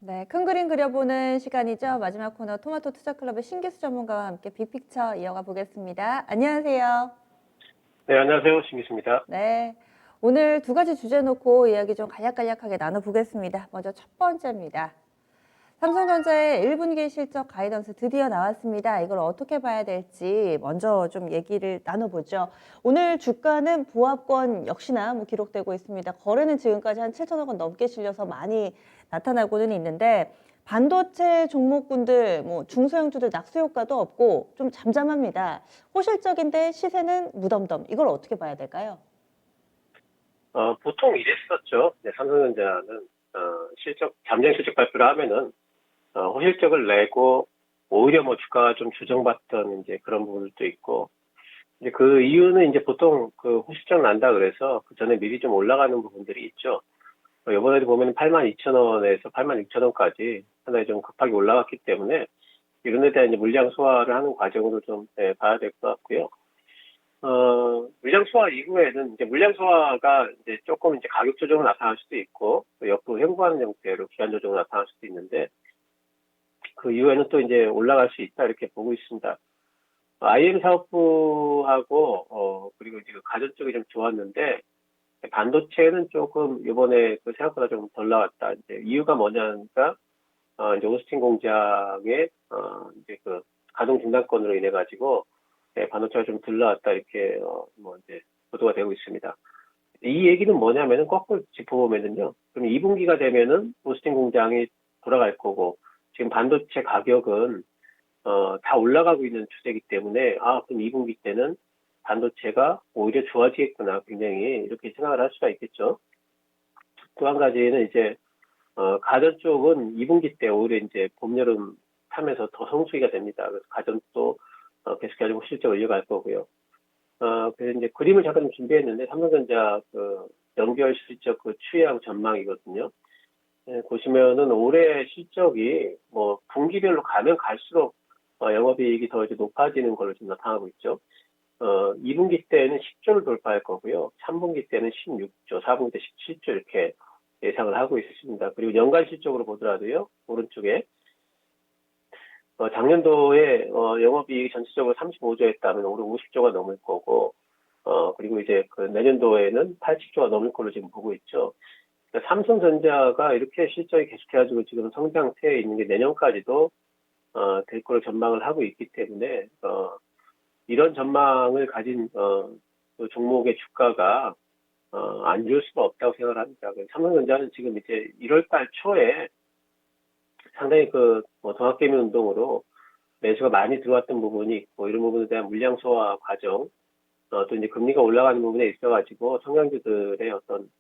네, 큰 그림 그려보는 시간이죠. 마지막 코너 토마토 투자클럽의 신기수 전문가와 함께 빅픽처 이어가 보겠습니다. 안녕하세요. 네, 안녕하세요. 신기수입니다. 네, 오늘 두 가지 주제 놓고 이야기 좀 간략간략하게 나눠보겠습니다. 먼저 첫 번째입니다. 삼성전자의 1분기 실적 가이던스 드디어 나왔습니다. 이걸 어떻게 봐야 될지 먼저 좀 얘기를 나눠보죠. 오늘 주가는 보합권 역시나 기록되고 있습니다. 거래는 지금까지 한 7천억 원 넘게 실려서 많이 나타나고는 있는데 반도체 종목군들, 중소형주들 낙수 효과도 없고 좀 잠잠합니다. 호실적인데 시세는 무덤덤. 이걸 어떻게 봐야 될까요? 보통 이랬었죠. 네, 삼성전자는, 잠정 실적 발표를 하면은, 호실적을 내고, 오히려 뭐 주가가 좀 조정받던 이제 그런 부분들도 있고, 이제 그 이유는 이제 보통 그 호실적 난다 그래서 그 전에 미리 좀 올라가는 부분들이 있죠. 이번에도 보면 82,000원에서 86,000원까지 상당히 좀 급하게 올라갔기 때문에, 이런 데 대한 이제 물량 소화를 하는 과정으로 좀, 봐야 될 것 같고요. 물량 소화 이후에는 이제 물량 소화가 이제 조금 이제 가격 조정으로 나타날 수도 있고, 또 옆으로 횡보하는 형태로 기간 조정으로 나타날 수도 있는데, 그 이후에는 또 이제 올라갈 수 있다, 이렇게 보고 있습니다. IM 사업부하고, 그리고 이제 그 가전 쪽이 좀 좋았는데, 반도체는 조금 이번에 그 생각보다 좀 덜 나왔다. 이제 이유가 뭐냐니까, 이제 오스틴 공장의, 이제 그 가동 중단권으로 인해 가지고, 반도체가 좀 덜 나왔다, 이렇게, 뭐 이제 보도가 되고 있습니다. 이 얘기는 뭐냐면은 거꾸로 짚어보면은요. 그럼 2분기가 되면은 오스틴 공장이 돌아갈 거고, 지금 반도체 가격은, 다 올라가고 있는 추세이기 때문에, 그럼 2분기 때는 반도체가 오히려 좋아지겠구나, 굉장히, 이렇게 생각을 할 수가 있겠죠. 또 한 가지는 이제, 가전 쪽은 2분기 때 오히려 이제 봄, 여름 타면서 더 성수기가 됩니다. 그래서 가전도 계속해서 실적을 이어갈 거고요. 그래서 이제 그림을 잠깐 좀 준비했는데, 삼성전자 그 연결 실적 그 추이하고 전망이거든요. 보시면은 올해 실적이 뭐 분기별로 가면 갈수록 영업이익이 더 이제 높아지는 걸로 지금 나타나고 있죠. 2분기 때는 10조를 돌파할 거고요. 3분기 때는 16조, 4분기 때 17조 이렇게 예상을 하고 있습니다. 그리고 연간 실적으로 보더라도요, 오른쪽에 작년도에 영업이익이 전체적으로 35조였다면 올해 50조가 넘을 거고, 그리고 이제 그 내년도에는 80조가 넘을 걸로 지금 보고 있죠. 그러니까 삼성전자가 이렇게 실적이 계속해가지고 지금 성장세에 있는 게 내년까지도 될 걸로 전망을 하고 있기 때문에 이런 전망을 가진 그 종목의 주가가 안 좋을 수가 없다고 생각을 합니다. 삼성전자는 지금 이제 1월달 초에 상당히 뭐 동학개미 운동으로 매수가 많이 들어왔던 부분이 있고, 이런 부분에 대한 물량 소화 과정, 또 이제 금리가 올라가는 부분에 있어가지고 성장주들의 어떤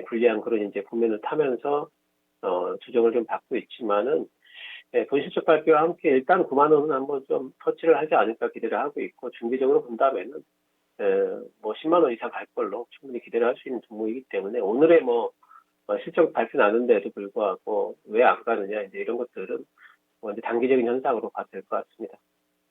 불리한 그런 이제 국면을 타면서 조정을 좀 받고 있지만은, 본실적 발표와 함께 일단 9만 원은 한번 좀 터치를 하지 않을까 기대를 하고 있고, 중기적으로 본다면은 뭐 10만 원 이상 갈 걸로 충분히 기대를 할 수 있는 종목이기 때문에, 오늘의 뭐 실적 발표 나는데도 불구하고 왜 안 가느냐, 이제 이런 것들은 뭐 이제 단기적인 현상으로 봐도 될 것 같습니다.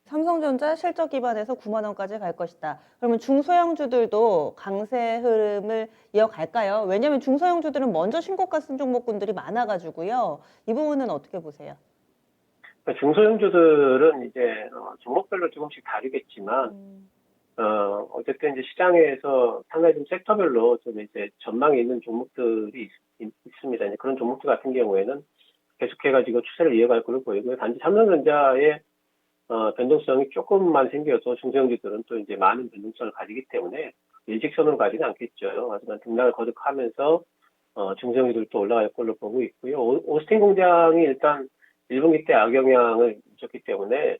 삼성전자 실적 기반에서 9만 원까지 갈 것이다. 그러면 중소형주들도 강세 흐름을 이어갈까요? 왜냐하면 중소형주들은 먼저 신고가 쓴 종목군들이 많아가지고요. 이 부분은 어떻게 보세요? 그러니까 중소형주들은 이제 종목별로 조금씩 다르겠지만, 음, 어쨌든 이제 시장에서 상당히 좀 섹터별로 좀 이제 전망이 있는 종목들이 있습니다. 이제 그런 종목들 같은 경우에는 계속해가지고 추세를 이어갈 걸로 보이고요. 단지 삼성전자의 변동성이 조금만 생겨서 중소형주들은 또 이제 많은 변동성을 가지기 때문에 일직선으로 가지는 않겠죠. 하지만 등락을 거듭하면서 중소형주들도 올라갈 걸로 보고 있고요. 오스틴 공장이 일단 1분기 때 악영향을 미쳤기 때문에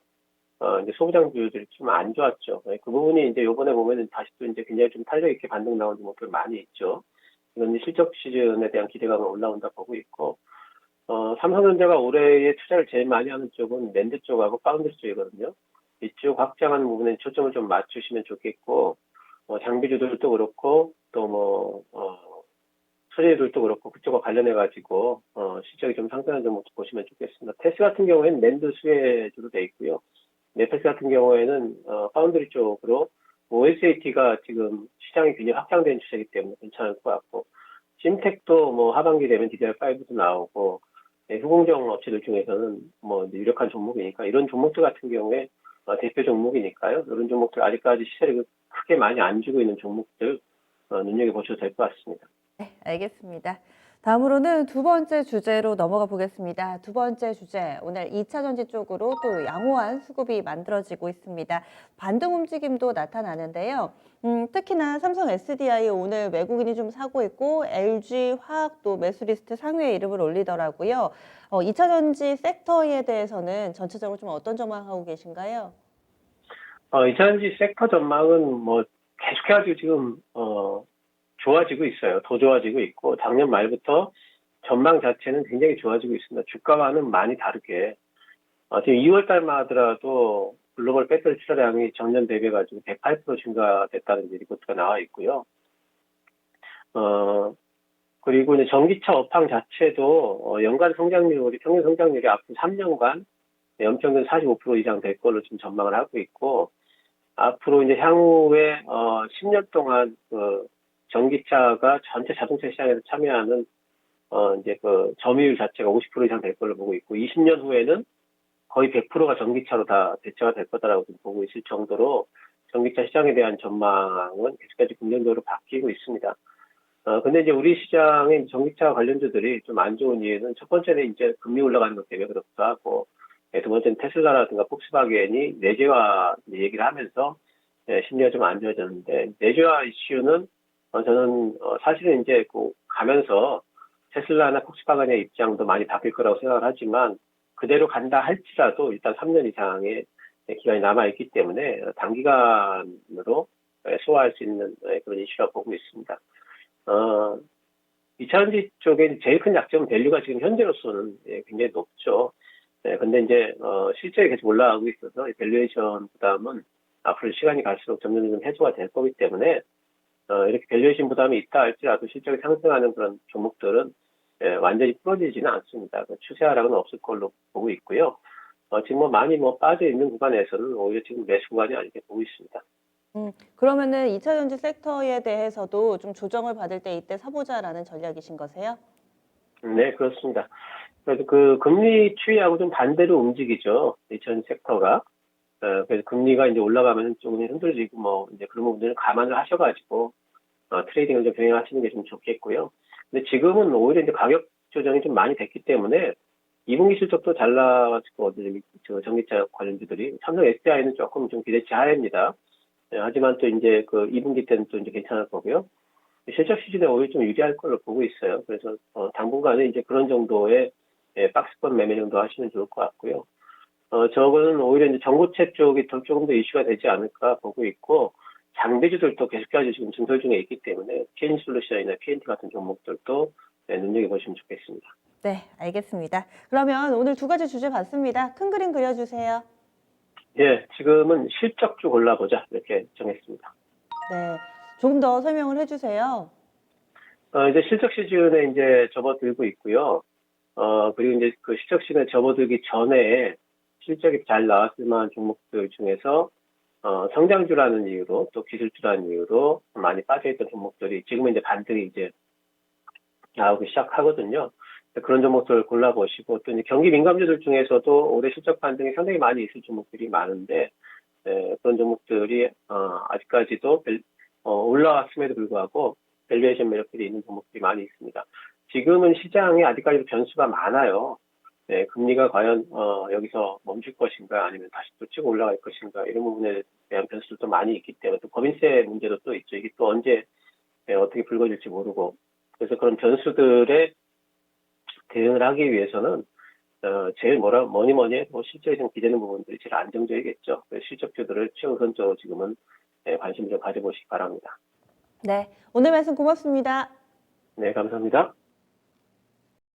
이제 소부장주들이 좀 안 좋았죠. 그 부분이 이제 요번에 보면은 다시 또 이제 굉장히 좀 탄력 있게 반등 나온 종목들 많이 있죠. 이건 이제 실적 시즌에 대한 기대감을 올라온다 보고 있고, 삼성전자가 올해에 투자를 제일 많이 하는 쪽은 낸드 쪽하고 파운드리 쪽이거든요. 이쪽 확장하는 부분에 초점을 좀 맞추시면 좋겠고, 장비주들도 그렇고, 또 소재들도 그렇고, 그쪽과 관련해가지고, 실적이 좀 상승하는 종목도 보시면 좋겠습니다. 테스 같은 경우에는 낸드 수혜주로 돼 있고요. 넷플릭스 같은 경우에는 파운드리 쪽으로 OSAT가 지금 시장이 굉장히 확장된 추세이기 때문에 괜찮을 것 같고, 심텍도 뭐 하반기 되면 DDR5도 나오고, 후공정 업체들 중에서는 뭐 이제 유력한 종목이니까 이런 종목들 같은 경우에 대표 종목이니까요. 이런 종목들 아직까지 시세를 크게 많이 안 주고 있는 종목들 눈여겨보셔도 될 것 같습니다. 네, 알겠습니다. 다음으로는 두 번째 주제로 넘어가 보겠습니다. 두 번째 주제, 오늘 2차 전지 쪽으로 또 양호한 수급이 만들어지고 있습니다. 반등 움직임도 나타나는데요. 특히나 삼성 SDI 오늘 외국인이 좀 사고 있고 LG 화학도 매수 리스트 상위에 이름을 올리더라고요. 2차 전지 섹터에 대해서는 전체적으로 좀 어떤 전망하고 계신가요? 2차 전지 섹터 전망은 뭐 계속해가지고 지금 좋아지고 있어요. 더 좋아지고 있고 작년 말부터 전망 자체는 굉장히 좋아지고 있습니다. 주가와는 많이 다르게 지금 2월 달만 하더라도 글로벌 배터리 출하량이 전년 대비해 가지고 108% 증가됐다는 리포트가 나와 있고요. 그리고 이제 전기차 업황 자체도 연간 성장률이 평균 성장률이 앞으로 3년간 연평균 45% 이상 될 걸로 지금 전망을 하고 있고 앞으로 이제 향후에 10년 동안 그 전기차가 전체 자동차 시장에서 참여하는 이제 그 점유율 자체가 50% 이상 될 걸로 보고 있고 20년 후에는 거의 100%가 전기차로 다 대체가 될 거다라고 지금 보고 있을 정도로 전기차 시장에 대한 전망은 계속해서 긍정적으로 바뀌고 있습니다. 근데 이제 우리 시장의 전기차 관련주들이 좀 안 좋은 이유는 첫 번째는 이제 금리 올라가는 것 때문에 그렇기도 하고 두 번째는 테슬라라든가 폭스바겐이 내재화 얘기를 하면서 심리가 좀 안 좋아졌는데 내재화 이슈는 저는 사실은 이제 그 가면서 테슬라나 폭스바겐의 입장도 많이 바뀔 거라고 생각을 하지만 그대로 간다 할지라도 일단 3년 이상의 기간이 남아있기 때문에 단기간으로 소화할 수 있는 그런 이슈라고 보고 있습니다. 2차 전지 쪽에 제일 큰 약점은 밸류가 지금 현재로서는 굉장히 높죠. 근데 이제 실적이 계속 올라가고 있어서 밸류에이션 부담은 앞으로 시간이 갈수록 점점 좀 해소가 될 거기 때문에 이렇게 밸류에이션 부담이 있다 할지라도 실적이 상승하는 그런 종목들은 완전히 풀어지지는 않습니다. 추세 하락은 없을 걸로 보고 있고요. 지금 뭐 많이 빠져 있는 구간에서는 오히려 지금 매수 구간이 아니게 보고 있습니다. 그러면은 2차 전지 섹터에 대해서도 좀 조정을 받을 때 이때 사보자라는 전략이신 거세요? 네, 그렇습니다. 그래서 그 금리 추이하고 좀 반대로 움직이죠. 2차 전지 섹터가. 그래서 금리가 이제 올라가면 조금 흔들리고 뭐 이제 그런 부분들은 감안을 하셔가지고 트레이딩을 좀 병행하시는 게 좀 좋겠고요. 근데 지금은 오히려 이제 가격 조정이 좀 많이 됐기 때문에 2분기 실적도 잘 나왔고 저 전기차 관련주들이 삼성 SDI는 조금 좀 기대치 하입니다. 하지만 또 이제 그 2분기 때는 또 이제 괜찮을 거고요. 실적 시즌에 오히려 좀 유리할 걸로 보고 있어요. 그래서 당분간은 이제 그런 정도의 박스권 매매 정도 하시면 좋을 것 같고요. 저거는 오히려 이제 전고체 쪽이 조금 더 이슈가 되지 않을까 보고 있고, 장대주들도 계속해서 지금 증설 중에 있기 때문에, PN솔루션이나 PNT 같은 종목들도 눈여겨보시면 좋겠습니다. 네, 알겠습니다. 그러면 오늘 두 가지 주제 봤습니다. 큰 그림 그려주세요. 예, 지금은 실적주 골라보자, 이렇게 정했습니다. 네, 조금 더 설명을 해주세요. 이제 실적 시즌에 이제 접어들고 있고요. 그리고 이제 그 실적 시즌에 접어들기 전에 실적이 잘 나왔을 만한 종목들 중에서 성장주라는 이유로 또 기술주라는 이유로 많이 빠져있던 종목들이 지금은 이제 반등이 이제 나오기 시작하거든요. 그런 종목들을 골라보시고 또 이제 경기 민감주들 중에서도 올해 실적 반등이 상당히 많이 있을 종목들이 많은데 그런 종목들이 아직까지도 올라왔음에도 불구하고 밸류에이션 매력들이 있는 종목들이 많이 있습니다. 지금은 시장에 아직까지도 변수가 많아요. 금리가 과연 여기서 멈출 것인가 아니면 다시 또 치고 올라갈 것인가 이런 부분에 대한 변수도 많이 있기 때문에 또 법인세 문제도 또 있죠. 이게 또 언제 어떻게 불거질지 모르고 그래서 그런 변수들에 대응을 하기 위해서는 제일 뭐니 해도 실적이 좀 기대는 부분들이 제일 안정적이겠죠. 실적주들을 최우선적으로 지금은 관심 좀 가져보시기 바랍니다. 네, 오늘 말씀 고맙습니다. 네, 감사합니다.